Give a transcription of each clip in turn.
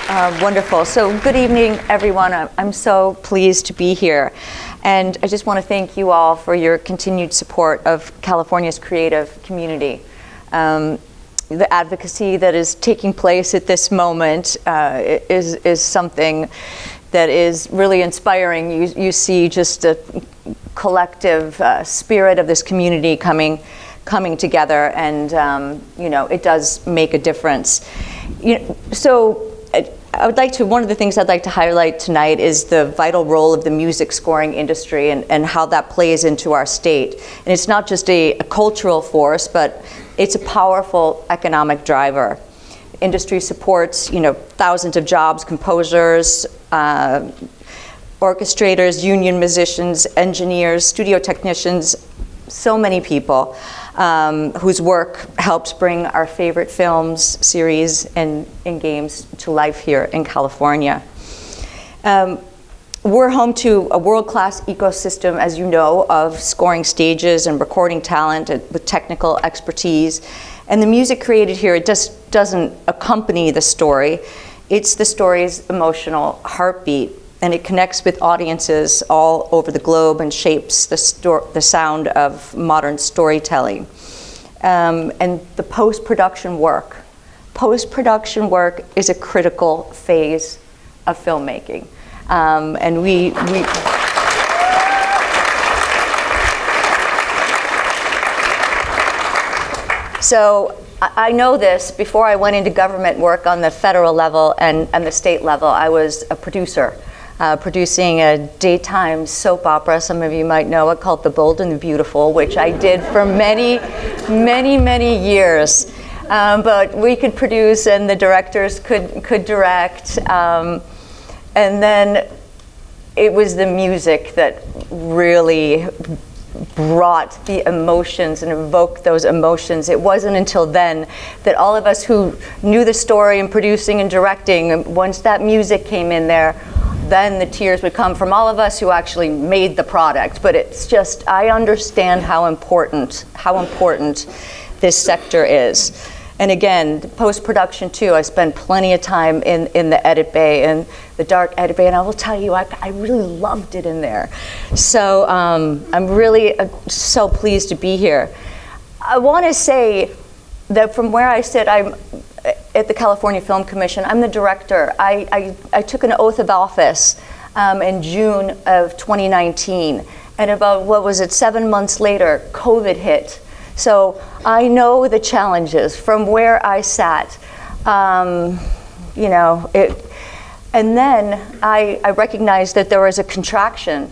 Wonderful. So good evening, everyone. I'm so pleased to be here. And I just want to thank you all for your continued support of California's creative community. The advocacy that is taking place at this moment is something that is really inspiring. You see just a collective spirit of this community coming together, and it does make a difference. One of the things I'd like to highlight tonight is the vital role of the music scoring industry and how that plays into our state. And it's not just a cultural force, but it's a powerful economic driver. Industry supports, thousands of jobs, composers, orchestrators, union musicians, engineers, studio technicians, so many people whose work helps bring our favorite films, series, and games to life here in California. We're home to a world-class ecosystem, as you know, of scoring stages and recording talent with technical expertise. And the music created here, it just doesn't accompany the story. It's the story's emotional heartbeat, and it connects with audiences all over the globe and shapes the sound of modern storytelling. And the post-production work. Post-production work is a critical phase of filmmaking. And we So I know this. Before I went into government work on the federal level and the state level, I was a producer. Producing a daytime soap opera, some of you might know it, called The Bold and the Beautiful, which I did for many, many, many years. But we could produce and the directors could direct. And then it was the music that really brought the emotions and evoked those emotions. It wasn't until then that all of us who knew the story and producing and directing, once that music came in there, then the tears would come from all of us who actually made the product. But it's just, I understand how important this sector is. And again, post-production too, I spend plenty of time in the edit bay, and the dark edit bay, and I will tell you, I really loved it in there. So I'm really so pleased to be here. I want to say that from where I sit, I'm at the California Film Commission. I'm the director. I took an oath of office in June of 2019, and about, 7 months later, COVID hit. So I know the challenges from where I sat, and then I recognized that there was a contraction,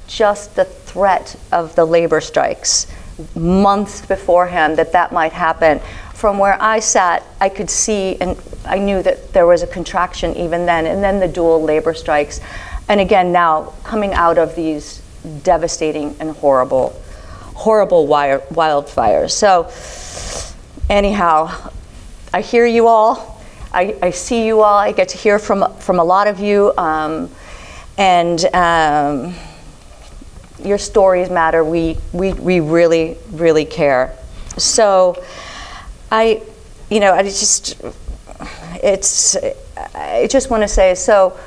just the threat of the labor strikes, months beforehand that might happen. From where I sat, I could see, and I knew that there was a contraction even then, and then the dual labor strikes. And again, now coming out of these devastating and horrible wildfires. So anyhow, I hear you all, I see you all, I get to hear from a lot of you, and your stories matter. We really, really care. So I just want to say, so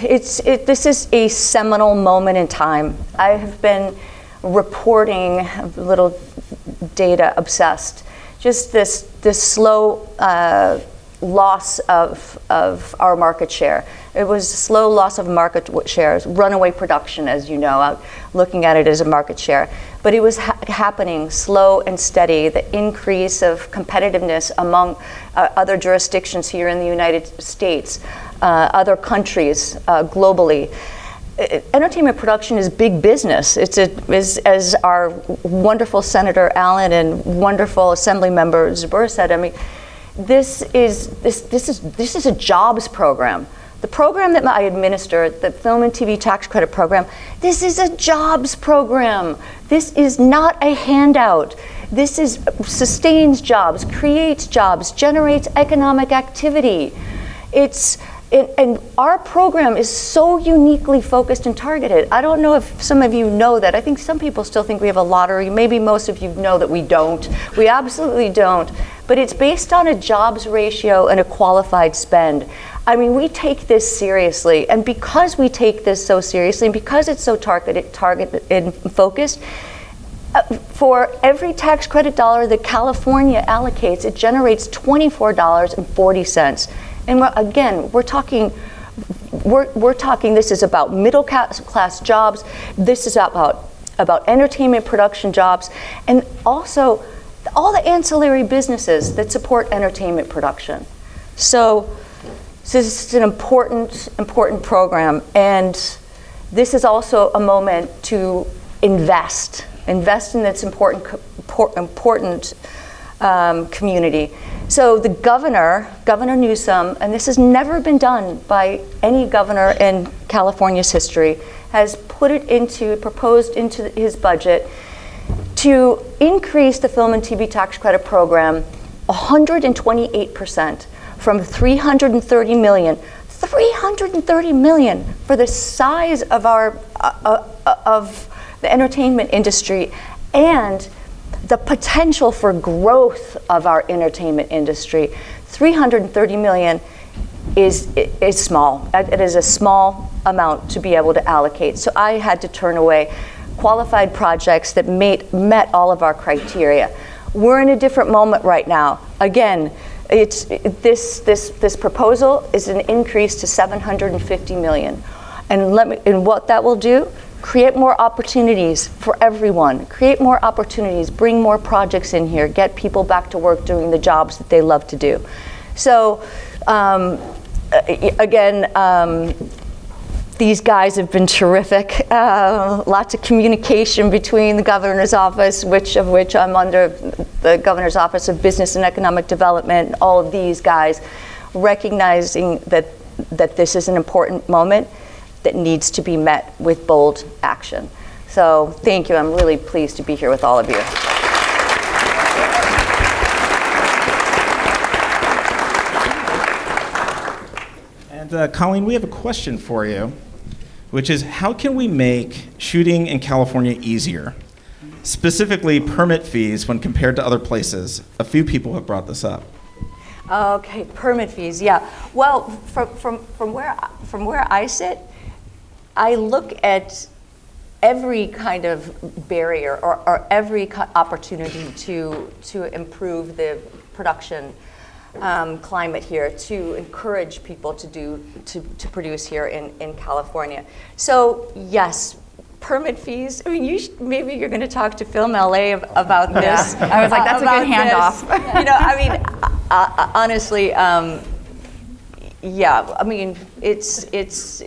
this is a seminal moment in time. I have been reporting, a little data obsessed, just this slow loss of our market share. It was a slow loss of market shares, runaway production, as you know, out looking at it as a market share. But it was happening slow and steady, the increase of competitiveness among other jurisdictions here in the United States, other countries globally. Entertainment production is big business. As our wonderful Senator Allen and wonderful Assembly Member Zabur said, I mean, this is a jobs program. The program that I administer, the Film and TV Tax Credit Program, this is a jobs program. This is not a handout. This sustains jobs, creates jobs, generates economic activity. And our program is so uniquely focused and targeted. I don't know if some of you know that. I think some people still think we have a lottery. Maybe most of you know that we don't. We absolutely don't. but it's based on a jobs ratio and a qualified spend. I mean, we take this seriously, and because we take this so seriously, and because it's so targeted and focused, for every tax credit dollar that California allocates, it generates $24.40. And we're talking, this is about middle class jobs, this is about entertainment production jobs, and also all the ancillary businesses that support entertainment production. So this is an important program, and this is also a moment to invest in this important community. So the Governor Newsom, and this has never been done by any governor in California's history, has proposed into his budget to increase the film and TV tax credit program 128%, from $330 million for the size of of the entertainment industry and the potential for growth of our entertainment industry. $330 million is small. It is a small amount to be able to allocate. So I had to turn away qualified projects that met all of our criteria. We're in a different moment right now. Again, this proposal is an increase to $750 million. And what that will do, create more opportunities for everyone, create more opportunities, bring more projects in here, get people back to work doing the jobs that they love to do. So these guys have been terrific. Lots of communication between the governor's office, which I'm under, the governor's office of Business and Economic Development, all of these guys, recognizing that this is an important moment that needs to be met with bold action. So thank you. I'm really pleased to be here with all of you. And Colleen, we have a question for you, which is, how can we make shooting in California easier? Specifically, permit fees when compared to other places. A few people have brought this up. Okay, permit fees, yeah. Well, from where I sit, I look at every kind of barrier or every opportunity to improve the production climate here, to encourage people to produce here in California. So yes, permit fees. I mean, maybe you're going to talk to FilmLA about this. Yeah. I was like, that's a good handoff. You know, I mean, honestly, yeah. I mean, it's.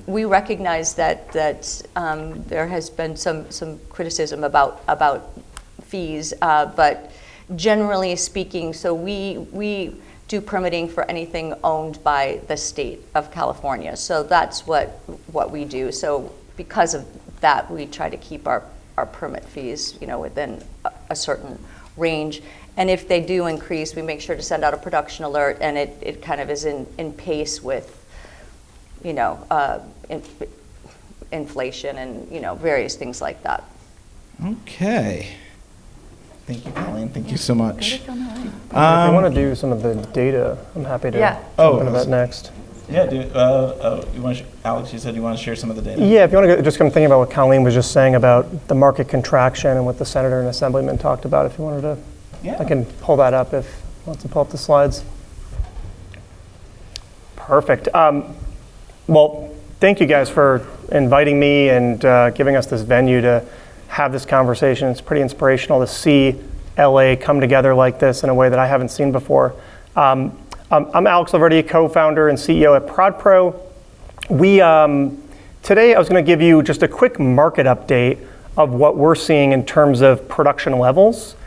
We recognize that there has been some criticism about fees, but generally speaking, so we do permitting for anything owned by the state of California. So that's what we do. So because of that, we try to keep our permit fees, within a certain range. And if they do increase, we make sure to send out a production alert, and it kind of is in pace with inflation and various things like that. Okay. Thank you, Colleen. Thank you so much. If you want to do some of the data, I'm happy to jump into that next. Yeah, you want to, Alex, you said you want to share some of the data? Yeah, if you want to just come thinking about what Colleen was just saying about the market contraction and what the senator and assemblyman talked about, if you wanted to, I can pull that up if you want to pull up the slides. Perfect. Well, thank you guys for inviting me and giving us this venue to have this conversation. It's pretty inspirational to see LA come together like this in a way that I haven't seen before. I'm Alex LoVerde, co-founder and CEO at ProdPro. Today I was going to give you just a quick market update of what we're seeing in terms of production levels.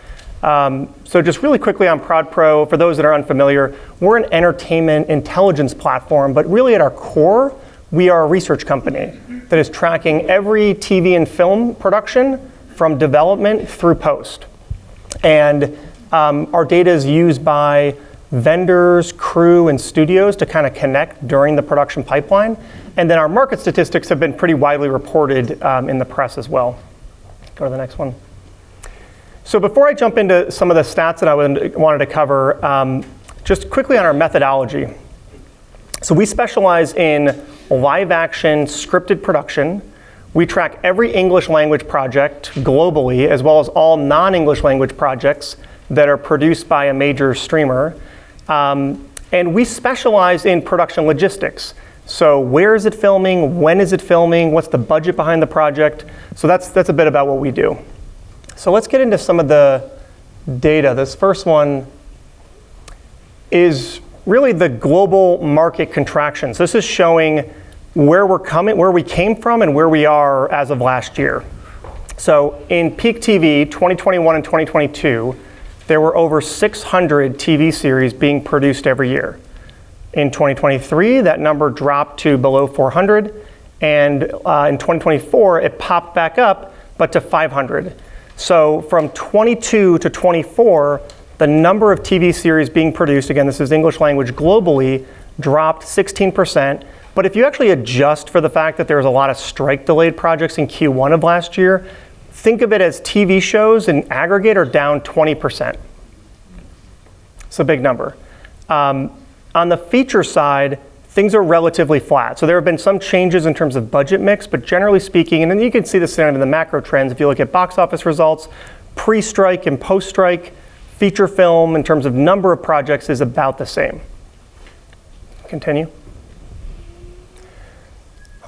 So just really quickly on ProdPro, for those that are unfamiliar, we're an entertainment intelligence platform, but really at our core, we are a research company that is tracking every TV and film production from development through post. And our data is used by vendors, crew, and studios to kind of connect during the production pipeline. And then our market statistics have been pretty widely reported in the press as well. Go to the next one. So before I jump into some of the stats that I wanted to cover, just quickly on our methodology. So we specialize in live action scripted production. We track every English language project globally, as well as all non-English language projects that are produced by a major streamer. And we specialize in production logistics. So where is it filming? When is it filming? What's the budget behind the project? So that's a bit about what we do. So let's get into some of the data. This first one is really the global market contractions. This is showing where we came from and where we are as of last year. So in peak TV, 2021 and 2022, there were over 600 TV series being produced every year. In 2023, that number dropped to below 400, and in 2024, it popped back up, but to 500. So from 22 to 24, the number of TV series being produced, again, this is English language globally, dropped 16%. But if you actually adjust for the fact that there was a lot of strike-delayed projects in Q1 of last year, think of it as TV shows in aggregate are down 20%. It's a big number. On the feature side, things are relatively flat. So there have been some changes in terms of budget mix, but generally speaking, and then you can see this in the macro trends, if you look at box office results, pre-strike and post-strike, feature film in terms of number of projects is about the same. Continue.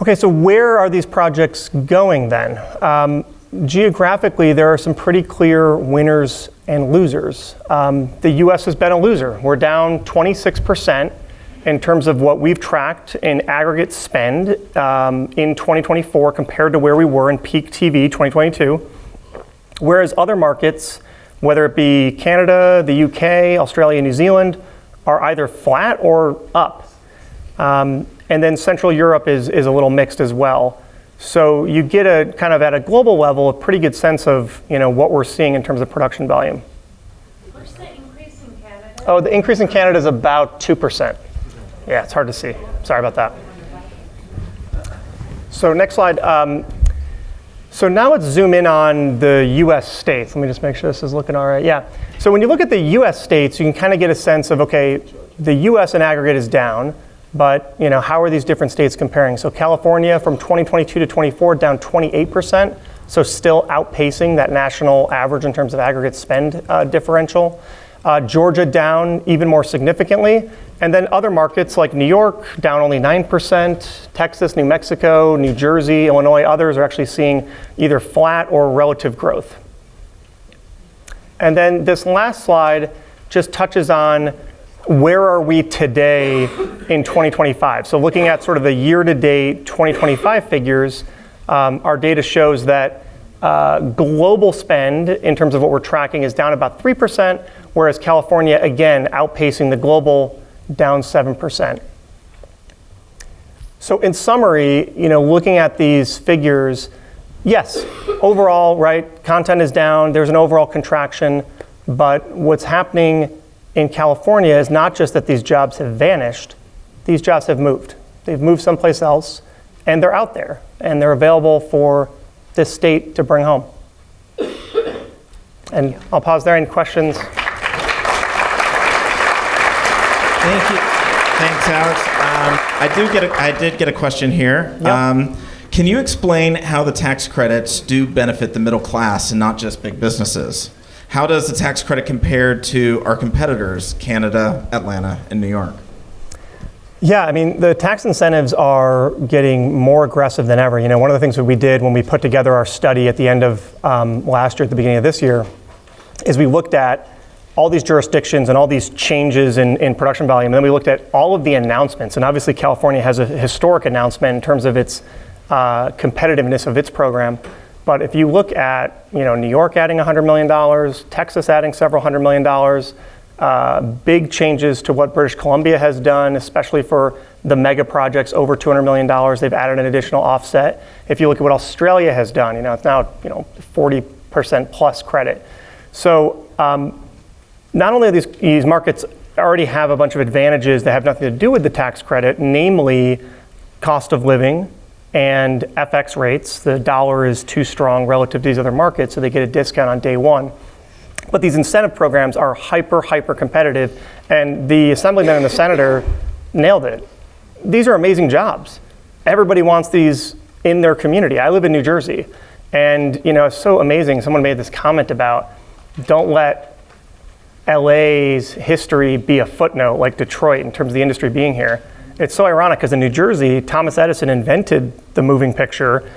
Okay, so where are these projects going then? Geographically, there are some pretty clear winners and losers. The US has been a loser. We're down 26% in terms of what we've tracked in aggregate spend in 2024 compared to where we were in peak TV 2022. Whereas other markets, whether it be Canada, the UK, Australia, New Zealand, are either flat or up. And then Central Europe is a little mixed as well. So you get a kind of at a global level a pretty good sense of what we're seeing in terms of production volume. What's the increase in Canada? Oh, the increase in Canada is about 2%. Yeah, it's hard to see. Sorry about that. So next slide. So now let's zoom in on the US states. Let me just make sure this is looking all right. Yeah. So when you look at the US states, you can kind of get a sense of, okay, the US in aggregate is down. But how are these different states comparing? So California from 2022 to 24 down 28%, so still outpacing that national average in terms of aggregate spend differential. Georgia down even more significantly, and then other markets like New York down only 9%, Texas, New Mexico, New Jersey, Illinois, others are actually seeing either flat or relative growth. And then this last slide just touches on where are we today in 2025? So looking at sort of the year-to-date 2025 figures, our data shows that global spend in terms of what we're tracking is down about 3%, whereas California, again, outpacing the global, down 7%. So in summary, looking at these figures, yes, overall, right, content is down, there's an overall contraction, but what's happening in California is not just that these jobs have vanished, these jobs have moved. They've moved someplace else, and they're out there, and they're available for this state to bring home. And I'll pause there. Any questions? Thank you. Thanks, Alex. I did get a question here. Yep. Can you explain how the tax credits do benefit the middle class and not just big businesses? How does the tax credit compare to our competitors, Canada, Atlanta, and New York? Yeah, I mean, the tax incentives are getting more aggressive than ever. One of the things that we did when we put together our study at the end of last year, at the beginning of this year, is we looked at all these jurisdictions and all these changes in production volume. And then we looked at all of the announcements. And obviously, California has a historic announcement in terms of its competitiveness of its program. But if you look at, New York adding $100 million, Texas adding several $100 million, big changes to what British Columbia has done, especially for the mega projects over $200 million, they've added an additional offset. If you look at what Australia has done, it's now 40% plus credit. So not only are these markets already have a bunch of advantages that have nothing to do with the tax credit, namely cost of living and FX rates. The dollar is too strong relative to these other markets, so they get a discount on day one. But these incentive programs are hyper competitive, and the assemblyman and the senator nailed it. These are amazing jobs. Everybody wants these in their community. I live in New Jersey, and it's so amazing. Someone made this comment about, don't let LA's history be a footnote like Detroit in terms of the industry being here. It's so ironic because in New Jersey, Thomas Edison invented the moving picture,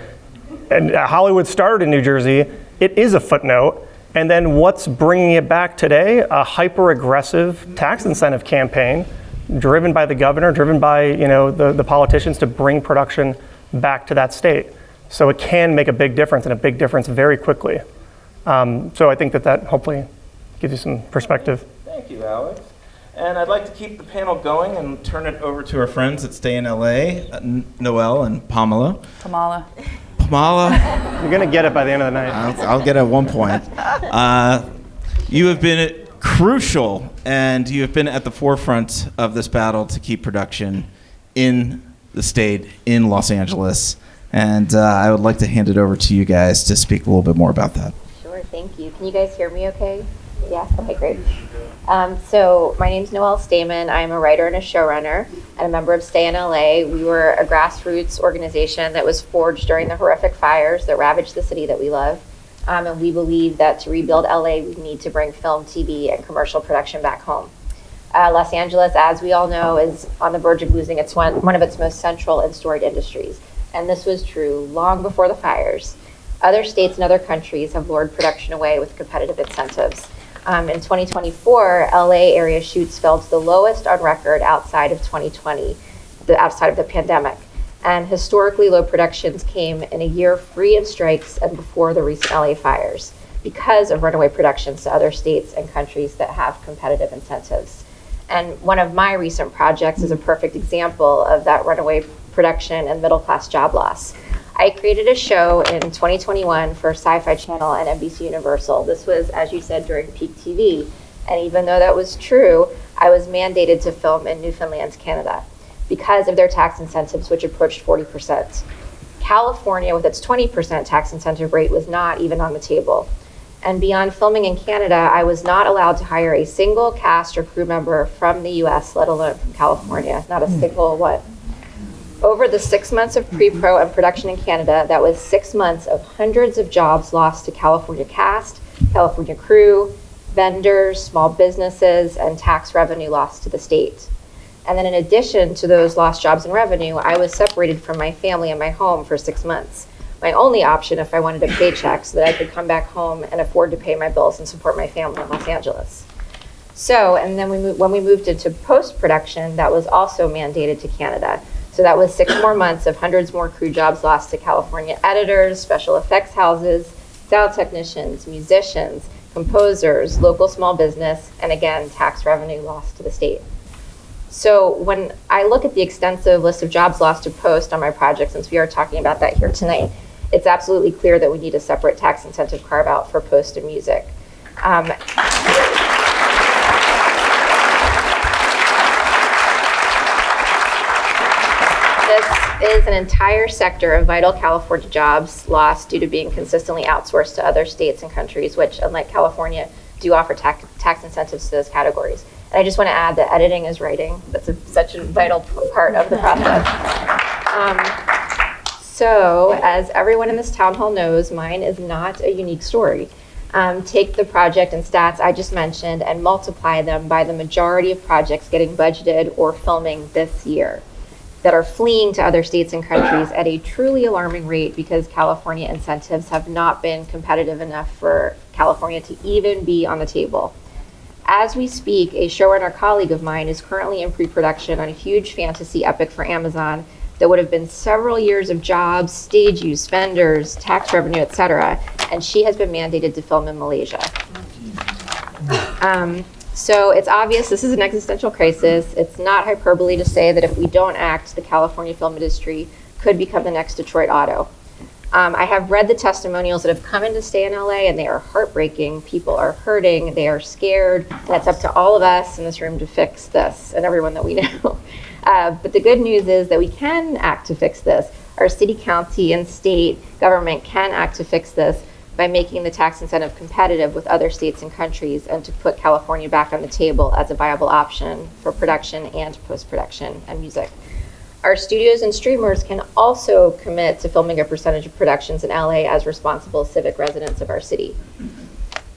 and Hollywood started in New Jersey. It is a footnote. And then what's bringing it back today? A hyper-aggressive tax incentive campaign driven by the governor, driven by the politicians to bring production back to that state. So it can make a big difference, and a big difference very quickly. So I think that hopefully gives you some perspective. Thank you, Alex. And I'd like to keep the panel going and turn it over to our friends that stay in LA, Noelle and Pamala. Pamala. Pamala. You're gonna get it by the end of the night. I'll get it at one point. You have been crucial, and you have been at the forefront of this battle to keep production in the state, in Los Angeles. And I would like to hand it over to you guys to speak a little bit more about that. Sure, thank you. Can you guys hear me okay? Yeah, okay, great. So my name's Noelle Stehman. I'm a writer and a showrunner and a member of Stay in LA. We were a grassroots organization that was forged during the horrific fires that ravaged the city that we love. And we believe that to rebuild LA, we need to bring film, TV, and commercial production back home. Los Angeles, as we all know, is on the verge of losing one of its most central and storied industries. And this was true long before the fires. Other states and other countries have lured production away with competitive incentives. In 2024, LA area shoots fell to the lowest on record outside of 2020, outside of the pandemic. And historically low productions came in a year free of strikes and before the recent LA fires because of runaway productions to other states and countries that have competitive incentives. And one of my recent projects is a perfect example of that runaway production and middle-class job loss. I created a show in 2021 for Sci-Fi Channel and NBC Universal. This was, as you said, during peak TV. And even though that was true, I was mandated to film in Newfoundland, Canada, because of their tax incentives, which approached 40%. California, with its 20% tax incentive rate, was not even on the table. And beyond filming in Canada, I was not allowed to hire a single cast or crew member from the US, let alone from California, not a single one. Over the 6 months of pre-pro and production in Canada, that was 6 months of hundreds of jobs lost to California cast, California crew, vendors, small businesses, and tax revenue lost to the state. And then in addition to those lost jobs and revenue, I was separated from my family and my home for 6 months. My only option if I wanted a paycheck so that I could come back home and afford to pay my bills and support my family in Los Angeles. So, and then when we moved into post-production, that was also mandated to Canada. So that was 6 more months of hundreds more crew jobs lost to California editors, special effects houses, sound technicians, musicians, composers, local small business, and again, tax revenue lost to the state. So when I look at the extensive list of jobs lost to post on my project, since we are talking about that here tonight, it's absolutely clear that we need a separate tax incentive carve out for post and music. This is an entire sector of vital California jobs lost due to being consistently outsourced to other states and countries, which, unlike California, do offer tax incentives to those categories. And I just want to add that editing is writing. That's such a vital part of the process. So, as everyone in this town hall knows, mine is not a unique story. Take the project and stats I just mentioned and multiply them by the majority of projects getting budgeted or filming this year that are fleeing to other states and countries at a truly alarming rate because California incentives have not been competitive enough for California to even be on the table. As we speak, a showrunner colleague of mine is currently in pre-production on a huge fantasy epic for Amazon that would have been several years of jobs, stage use, vendors, tax revenue, etc., and she has been mandated to film in Malaysia. So it's obvious this is an existential crisis. It's not hyperbole to say that if we don't act, the California film industry could become the next Detroit Auto. I have read the testimonials that have come in to stay in LA, and they are heartbreaking. People are hurting, they are scared, and it's up to all of us in this room to fix this, and everyone that we know. But the good news is that we can act to fix this. Our city, county, and state government can act to fix this by making the tax incentive competitive with other states and countries, and to put California back on the table as a viable option for production and post-production and music. Our studios and streamers can also commit to filming a percentage of productions in LA as responsible civic residents of our city.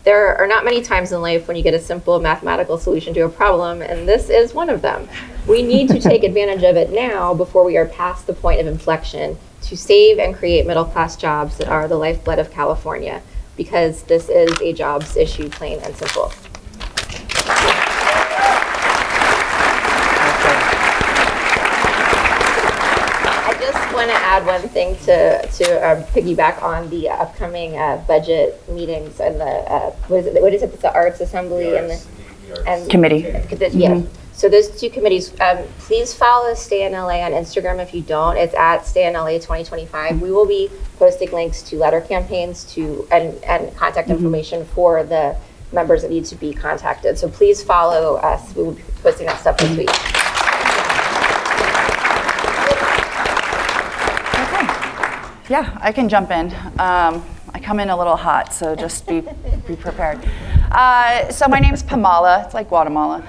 There are not many times in life when you get a simple mathematical solution to a problem, and this is one of them. We need to take advantage of it now before we are past the point of inflection to save and create middle-class jobs that are the lifeblood of California, because this is a jobs issue, plain and simple. I just want to add one thing to piggyback on the upcoming budget meetings and the what is it? The Arts Assembly and Committee. Yeah. So those two committees, please follow Stay in LA on Instagram if you don't. It's at Stay in LA 2025. We will be posting links to letter campaigns and contact information for the members that need to be contacted. So please follow us. We will be posting that stuff this week. Okay. Yeah, I can jump in. I come in a little hot, so just be prepared. So my name's Pamala, it's like Guatemala,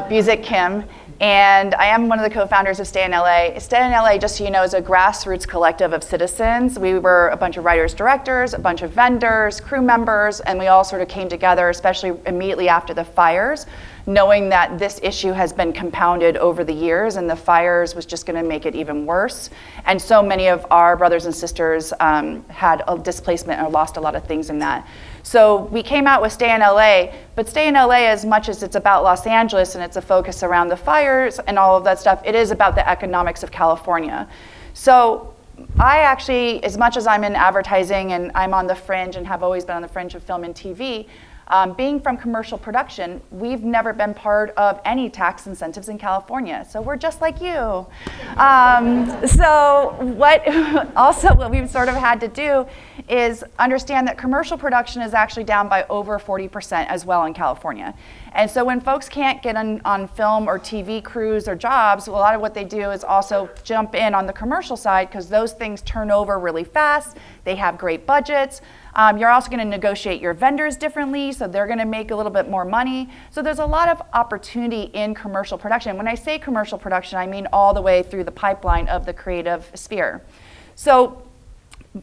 Buzick Kim, and I am one of the co-founders of Stay in LA. Stay in LA, just so you know, is a grassroots collective of citizens. We were a bunch of writers, directors, a bunch of vendors, crew members, and we all sort of came together, especially immediately after the fires, knowing that this issue has been compounded over the years and the fires was just gonna make it even worse. And so many of our brothers and sisters had a displacement or lost a lot of things in that. So we came out with Stay in LA, but Stay in LA, as much as it's about Los Angeles and it's a focus around the fires and all of that stuff, it is about the economics of California. So I actually, as much as I'm in advertising and I'm on the fringe and have always been on the fringe of film and TV, being from commercial production, we've never been part of any tax incentives in California. So we're just like you. So what we've sort of had to do is understand that commercial production is actually down by over 40% as well in California. And so when folks can't get on film or TV crews or jobs, a lot of what they do is also jump in on the commercial side because those things turn over really fast. They have great budgets. You're also going to negotiate your vendors differently, so they're going to make a little bit more money. So there's a lot of opportunity in commercial production. When I say commercial production, I mean all the way through the pipeline of the creative sphere. So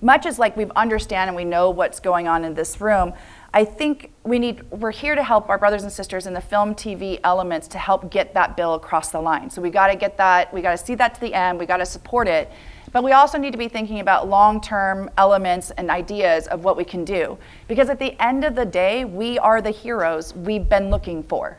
much as like we understand and we know what's going on in this room, I think we're here to help our brothers and sisters in the film, TV elements to help get that bill across the line. So we got to get that, we got to see that to the end, we got to support it. But we also need to be thinking about long-term elements and ideas of what we can do. Because at the end of the day, we are the heroes we've been looking for.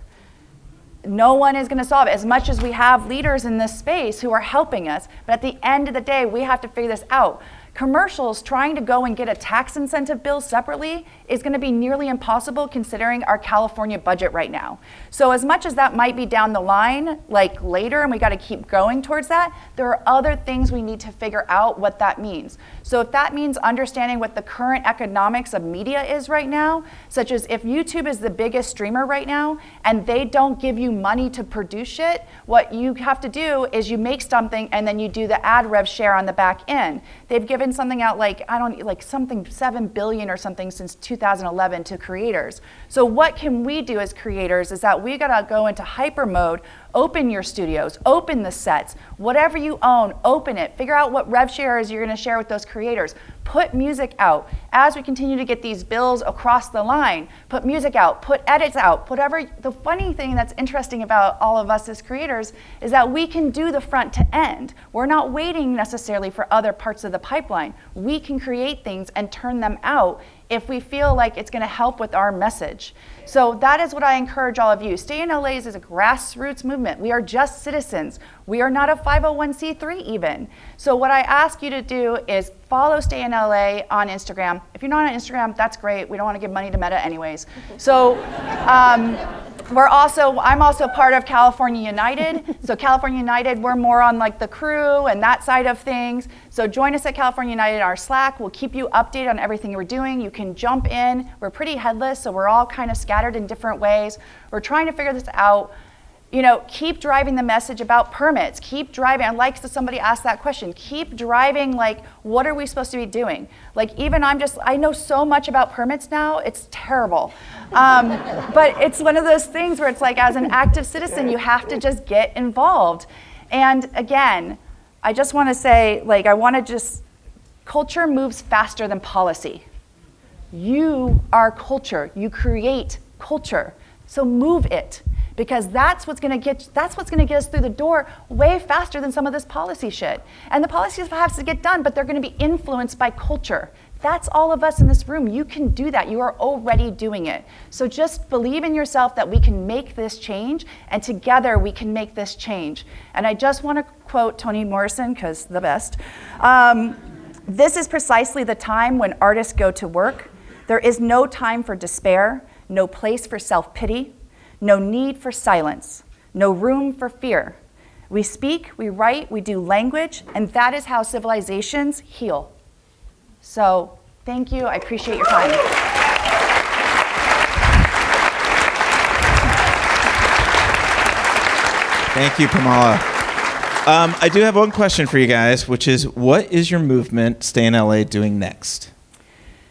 No one is going to solve it, as much as we have leaders in this space who are helping us. But at the end of the day, we have to figure this out. Commercials trying to go and get a tax incentive bill separately is going to be nearly impossible considering our California budget right now. So as much as that might be down the line, like later, and we got to keep going towards that, there are other things we need to figure out what that means. So if that means understanding what the current economics of media is right now, such as if YouTube is the biggest streamer right now and they don't give you money to produce shit, what you have to do is you make something and then you do the ad rev share on the back end. They've given something out like something 7 billion or something since 2011 to creators. So what can we do as creators is that we gotta go into hyper mode, open your studios, open the sets, whatever you own, open it, figure out what rev shares you're gonna share with those creators, put music out. As we continue to get these bills across the line, put music out, put edits out, whatever. The funny thing that's interesting about all of us as creators is that we can do the front to end. We're not waiting necessarily for other parts of the pipeline. We can create things and turn them out if we feel like it's gonna help with our message. So that is what I encourage all of you. Stay in LA is a grassroots movement. We are just citizens. We are not a 501c3 even. So what I ask you to do is follow Stay in LA on Instagram. If you're not on Instagram, that's great. We don't want to give money to Meta anyways. So I'm also part of California United. So California United, we're more on like the crew and that side of things. So join us at California United in our Slack. We'll keep you updated on everything we're doing. You can jump in. We're pretty headless, so we're all kind of scattered in different ways. We're trying to figure this out. keep driving the message about permits. Keep driving. And like somebody asked that question, keep driving, like, what are we supposed to be doing? Like, even I know so much about permits now, it's terrible. But it's one of those things where it's like, as an active citizen, you have to just get involved. And again, I just want to say, like, culture moves faster than policy. You are culture. You create culture. So move it, because that's what's going to get us through the door way faster than some of this policy shit. And the policies have to get done, but they're going to be influenced by culture. That's all of us in this room. You can do that. You are already doing it. So just believe in yourself that we can make this change, and together we can make this change. And I just want to quote Toni Morrison, because the best. This is precisely the time when artists go to work. There is no time for despair, no place for self-pity, no need for silence, no room for fear. We speak, we write, we do language, and that is how civilizations heal. So, thank you. I appreciate your time. Thank you, Pamala. I do have one question for you guys, which is, what is your movement, Stay in LA, doing next?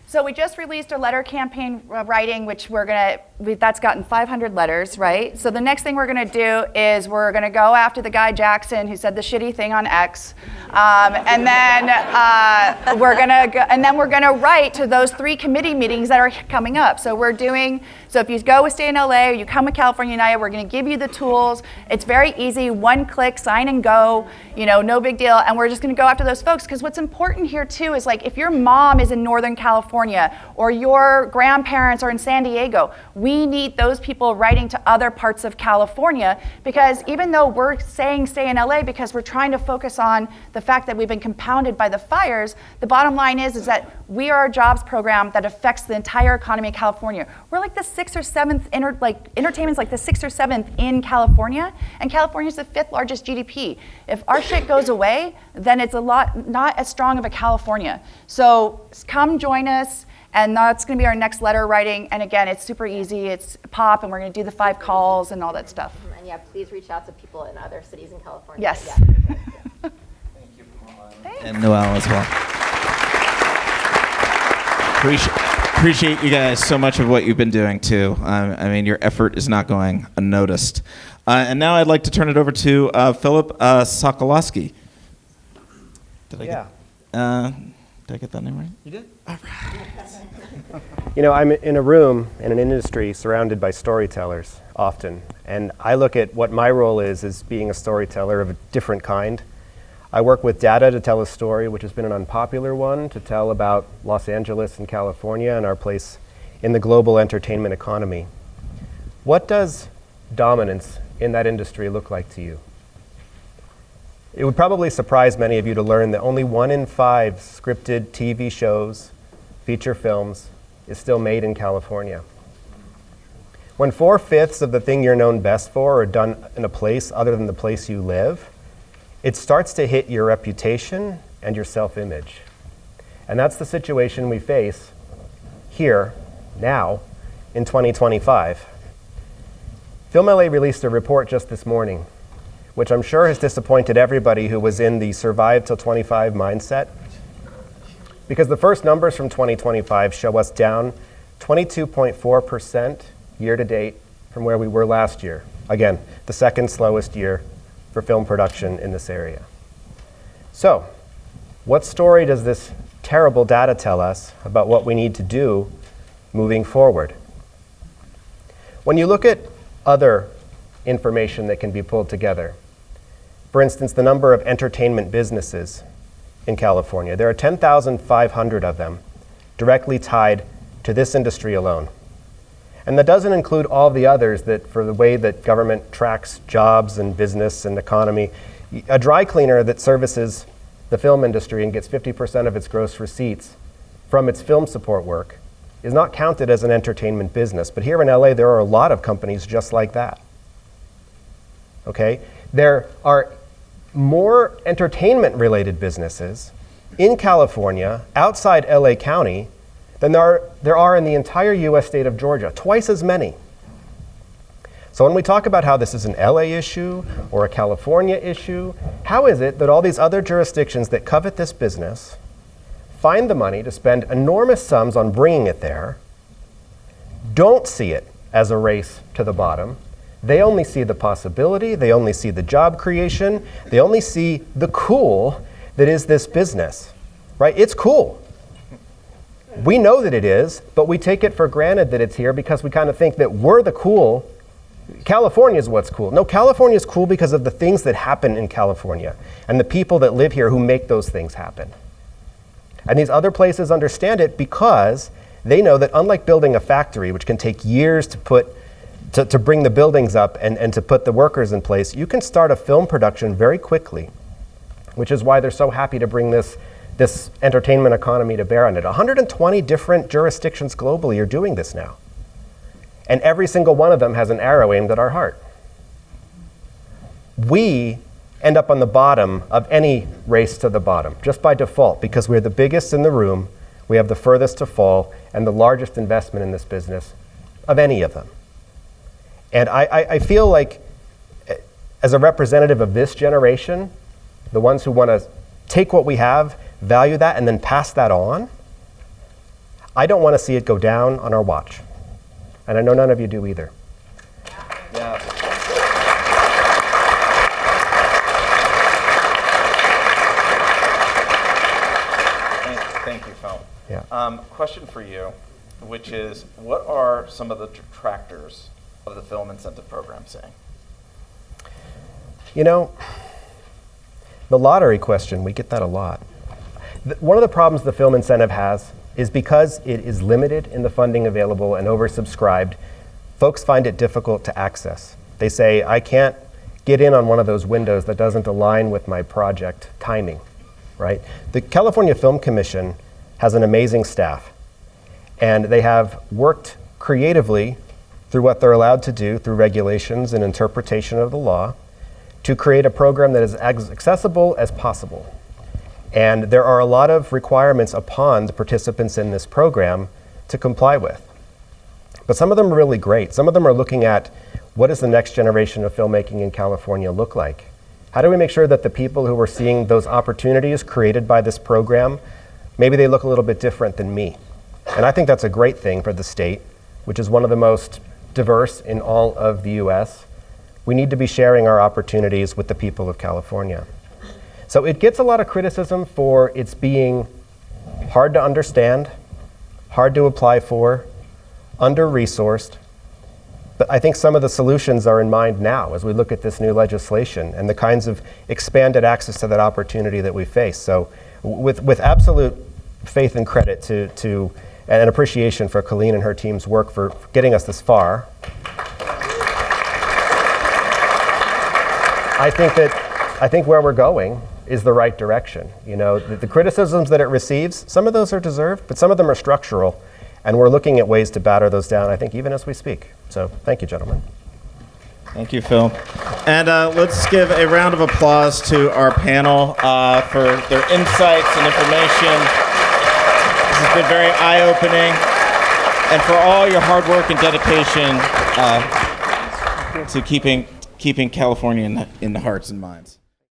So we just released a letter campaign writing, which that's gotten 500 letters, right? So the next thing we're gonna do is we're gonna go after the guy Jackson who said the shitty thing on X, and then we're gonna write to those 3 committee meetings that are coming up. So if you go with Stay in LA or you come with California United, we're gonna give you the tools. It's very easy, 1 click, sign and go, no big deal. And we're just gonna go after those folks, because what's important here too is, like, if your mom is in Northern California or your grandparents are in San Diego, we need those people writing to other parts of California, because even though we're saying stay in LA because we're trying to focus on the fact that we've been compounded by the fires, the bottom line is that we are a jobs program that affects the entire economy of California. We're like the 6th or 7th, entertainment's like the 6th or 7th in California, and California's the 5th largest GDP. If our shit goes away, then it's not as strong of a California. So come join us. And that's going to be our next letter writing. And again, it's super easy. It's pop, and we're going to do the 5 calls and all that stuff. And yeah, please reach out to people in other cities in California. Yes. Yeah. Thank you, Pamala. And Noelle as well. Appreciate you guys so much of what you've been doing too. I mean, your effort is not going unnoticed. And now I'd like to turn it over to Philip Sokoloski. Did I get that name right? You did? All right. I'm in a room in an industry surrounded by storytellers often, and I look at what my role is as being a storyteller of a different kind. I work with data to tell a story, which has been an unpopular one, to tell about Los Angeles and California and our place in the global entertainment economy. What does dominance in that industry look like to you? It would probably surprise many of you to learn that only 1 in 5 scripted TV shows, feature films, is still made in California. When 4/5 of the thing you're known best for are done in a place other than the place you live, it starts to hit your reputation and your self-image. And that's the situation we face here, now, in 2025. FilmLA released a report just this morning, which I'm sure has disappointed everybody who was in the survive till 25 mindset, because the first numbers from 2025 show us down 22.4% year to date from where we were last year. Again, the 2nd slowest year for film production in this area. So, what story does this terrible data tell us about what we need to do moving forward? When you look at other information that can be pulled together, for instance, the number of entertainment businesses in California, there are 10,500 of them directly tied to this industry alone. And that doesn't include all the others that, for the way that government tracks jobs and business and economy. A dry cleaner that services the film industry and gets 50% of its gross receipts from its film support work is not counted as an entertainment business. But here in LA, there are a lot of companies just like that. Okay? There are more entertainment-related businesses in California, outside LA County, than there are in the entire US state of Georgia, twice as many. So when we talk about how this is an LA issue or a California issue, how is it that all these other jurisdictions that covet this business find the money to spend enormous sums on bringing it there, don't see it as a race to the bottom? They only see the possibility, they only see the job creation, they only see the cool that is this business, right? It's cool. We know that it is, but we take it for granted that it's here because we kind of think that we're the cool. California is what's cool. No, California is cool because of the things that happen in California and the people that live here who make those things happen. And these other places understand it because they know that unlike building a factory, which can take years to bring the buildings up and to put the workers in place, you can start a film production very quickly, which is why they're so happy to bring this entertainment economy to bear on it. 120 different jurisdictions globally are doing this now. And every single one of them has an arrow aimed at our heart. We end up on the bottom of any race to the bottom, just by default, because we're the biggest in the room, we have the furthest to fall, and the largest investment in this business of any of them. And I feel like, as a representative of this generation, the ones who want to take what we have, value that, and then pass that on, I don't want to see it go down on our watch. And I know none of you do either. Yeah. Thank you, Phil. Yeah. Question for you, which is, what are some of the detractors of the film incentive program saying? You know, the lottery question, we get that a lot. One of the problems the film incentive has is because it is limited in the funding available and oversubscribed, folks find it difficult to access. They say, I can't get in on one of those windows that doesn't align with my project timing, right? The California Film Commission has an amazing staff, and they have worked creatively through what they're allowed to do through regulations and interpretation of the law to create a program that is as accessible as possible. And there are a lot of requirements upon the participants in this program to comply with. But some of them are really great. Some of them are looking at, what does the next generation of filmmaking in California look like? How do we make sure that the people who are seeing those opportunities created by this program, maybe they look a little bit different than me? And I think that's a great thing for the state, which is one of the most diverse in all of the US. We need to be sharing our opportunities with the people of California. So it gets a lot of criticism for its being hard to understand, hard to apply for, under-resourced. But I think some of the solutions are in mind now as we look at this new legislation and the kinds of expanded access to that opportunity that we face. So with absolute faith and credit to and appreciation for Colleen and her team's work for getting us this far, I think where we're going is the right direction. You know, the criticisms that it receives, some of those are deserved, but some of them are structural, and we're looking at ways to batter those down, I think, even as we speak. So thank you, gentlemen. Thank you, Phil. And let's give a round of applause to our panel for their insights and information. This has been very eye-opening, and for all your hard work and dedication to keeping California in the hearts and minds.